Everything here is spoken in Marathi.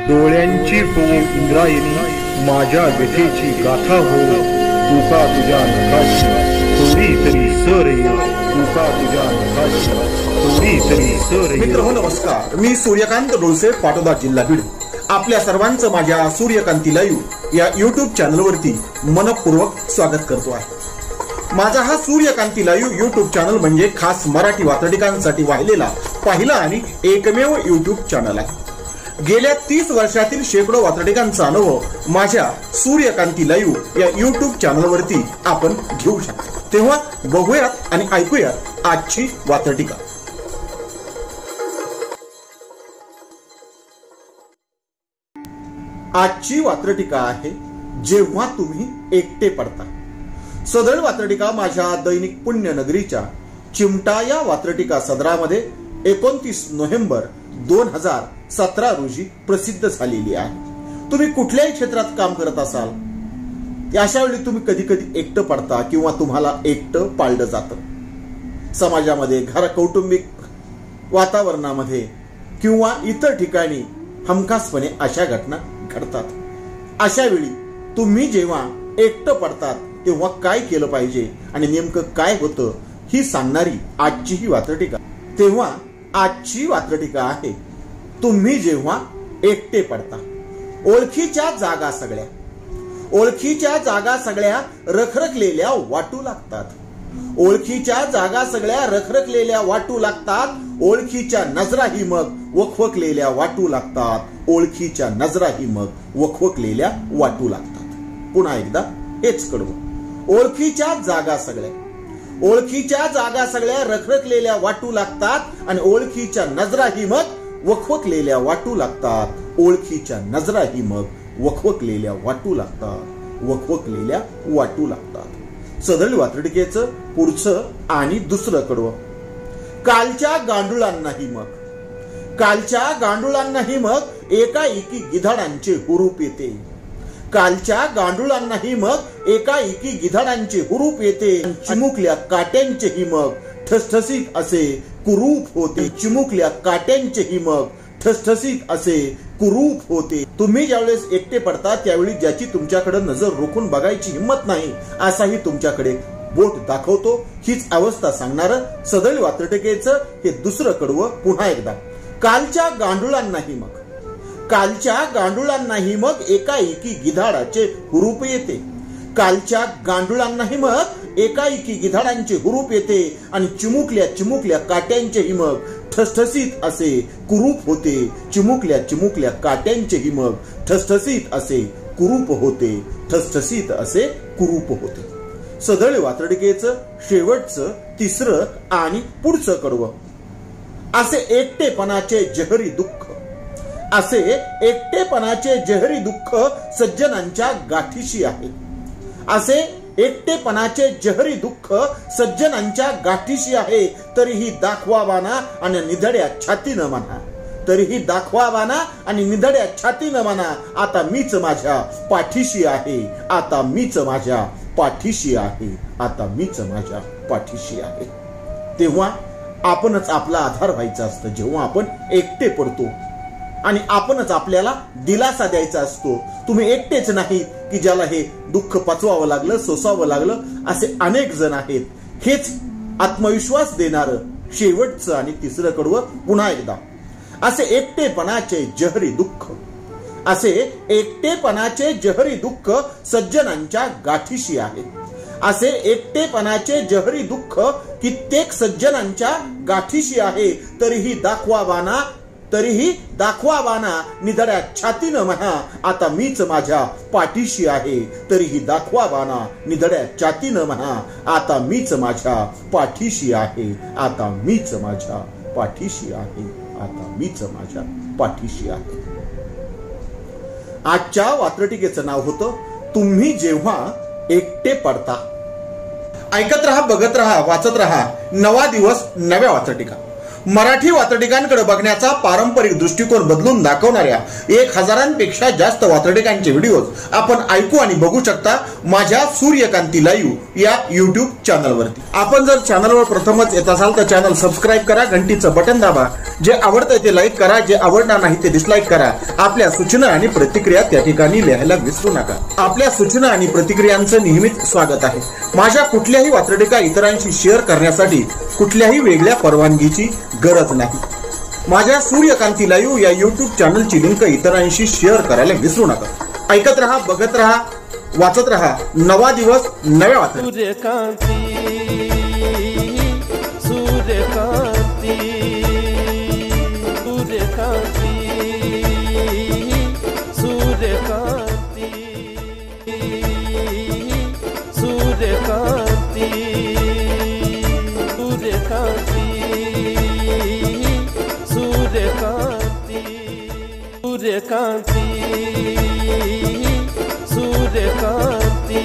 डोळ्यांची पोळ इंद्रायणी माझ्या व्यथेची गाथा हो तुका तुझ्या नखाची थोडी तरी सर ये तुका तुझ्या नखाची थोडी तरी सर ये। मित्र हो नमस्कार, मी सूर्यकांत डोळसे, पाटोदा, जिल्हा बीड। आपल्या सर्वांचं माझ्या सूर्यकांती लाईव्ह या YouTube चॅनलवरती मनपूर्वक स्वागत करतो आहे। माझा हा सूर्यकांती लाईव्ह YouTube चॅनल म्हणजे खास मराठी वात्रटिकांसाठी वाहिलेला पहिला आणि एकमेव YouTube चॅनल आहे। गेल्या 30 वर्षातील शेकडो वात्रटिकांचा अनुभव माझ्या सूर्यकांती लाईव्ह या YouTube चॅनलवरती आपण घेऊ शकता। तेव्हा बघूयात आणि ऐकूयात आजची वात्रटिका। आजची वात्रटिका आहे जेव्हा तुम्ही एकटे पडता। सदळ वात्रटिका माझ्या दैनिक पुण्यनगरीच्या चिमटा या वात्रटिका सदरामध्ये 29 नोव्हेंबर 2017 रोजी प्रसिद्ध झालेली आहे। तुम्ही कुठल्याही क्षेत्रात काम करत असाल, अशा वेळी तुम्ही कधी कधी एकटं पडता किंवा तुम्हाला एकटं पाळलं जातं। समाजामध्ये, कौटुंबिक वातावरणामध्ये किंवा इतर ठिकाणी हमखासपणे अशा घटना घडतात। अशा वेळी तुम्ही जेव्हा एकटं पडतात तेव्हा काय केलं पाहिजे आणि नेमकं काय होतं ही सांगणारी आजची ही वात्रटिका। तेव्हा आजची वात्रटिका आहे तुम्ही जेव्हा एकटे पडता। ओळखीच्या जागा सगळ्या रखरखलेल्या वाटू लागतात। ओळखीच्या जागा सगळ्या रखरखलेल्या वाटू लागतात। ओळखीच्या नजराही मग वखवकलेल्या वाटू लागतात। ओळखीच्या नजराही मग वखवकलेल्या वाटू लागतात। पुन्हा एकदा हेच कडवं। ओळखीच्या जागा सगळ्या रखरखलेल्या वाटू लागतात आणि ओळखीच्या नजराही मग वखवकलेल्या वाटू लागतात। ओळखीच्या नजराही मग वखवकलेल्या वाटू लागतात। सदळ वात्रटिकेचं पुढचं आणि दुसरं कडवं। कालच्या गांडुळांनाही मग एकाएकी गिधाडांचे हुरूप येते। कालच्या गांडुळांनाही मग एकाएकी गिधाडांचे हुरूप येते। चिमुकल्या काट्यांचेही मग ठसठसीत असे कुरूप होते। चिमुकल्या काट्यांचेही मग ठसठसीत असे कुरूप होते। तुम्ही ज्यावेळेस एकटे पडता त्यावेळी ज्याची तुमच्याकडे नजर रोखून बघायची हिंमत नाही असाही तुमच्याकडे बोट दाखवतो। हीच अवस्था सांगणार सदळ वात्रटिकेचं हे दुसरं कडवं पुन्हा एकदा। कालच्या गांडुळांनाही मग एकाएकी गिधाडाचे हुरूप येते। कालच्या गांडुळांनाही मग एकाएकी गिधाडांचे हुरूप येते आणि चिमुकल्या काट्यांचेही मग ठसठसीत असे कुरूप होते। चिमुकल्या काट्यांचेही मग ठसठसीत असे कुरूप होते। सदळ वात्रटिकेचं शेवटचं तिसरं आणि पुढचं कडवं। असे एकटेपणाचे जहरी दुःख सज्जनांच्या गाठीशी आहे। असे एकटेपणाचे जहरी दुःख सज्जनांच्या गाठीशी आहे। तरीही दाखवावाना आणि निधड्या छातीनं म्हणा आता मीच माझ्या पाठीशी आहे। तेव्हा आपणच आपला आधार व्हायचा असतं। जेव्हा आपण एकटे पडतो आणि आपणच आपल्याला दिलासा द्यायचा असतो। तुम्ही एकटेच नाही की ज्याला हे दुःख पचवावं लागलं, सोसावं लागलं, असे अनेक जण आहेत। हेच आत्मविश्वास देणारं शेवटचं आणि तिसरं कडवं पुन्हा एकदा। असे एकटेपणाचे जहरी दुःख सज्जनांच्या गाठीशी आहे। असे एकटेपणाचे जहरी दुःख कित्येक सज्जनांच्या गाठीशी आहे। तरीही दाखवावाना निधड्या छातीनं म्हणा आता मीच माझ्या पाठीशी आहे। तरीही दाखवावाना निधड्या छातीनं म्हणा आता मीच माझ्या पाठीशी आहे। आजच्या वात्रटिकेचं नाव होतं तुम्ही जेव्हा एकटे पडता। ऐकत रहा, बघत रहा, वाचत रहा नवा दिवस नव्या वात्रटिका। मराठी वात्रटिकांकडे बघण्याचा पारंपरिक दृष्टिकोन बदलून दाखवणाऱ्या 1000पेक्षा जास्त वात्रटिकांचे व्हिडिओ आपण ऐकू आणि बघू शकता माझ्या सूर्यकांती लाईव्ह या YouTube चॅनलवरती। आपण जर चॅनलवर प्रथमच येत असाल तर चॅनल सबस्क्राईब करा, घंटीचं बटन दाबा जे आवडतंय ते लाईक करा, जे आवडणार नाही ते डिसलाईक करा. आपल्या सूचना आणि प्रतिक्रिया त्या ठिकाणी लिहायला विसरू नका. आपल्या सूचना आणि प्रतिक्रियांचं नेहमीच स्वागत आहे. माझ्या कुठल्याही वात्रटिका इतरांशी शेअर करण्यासाठी कुठल्याही वेगळ्या परवानगीची गरज नाही. माझ्या सूर्यकांती लाईव्ह या युट्यूब चॅनलची लिंक इतरांशी शेअर करायला विसरू नका. ऐकत रहा, बघत रहा, वाचत रहा. नवा दिवस नव्या वात्रटिका. सूर्यकांती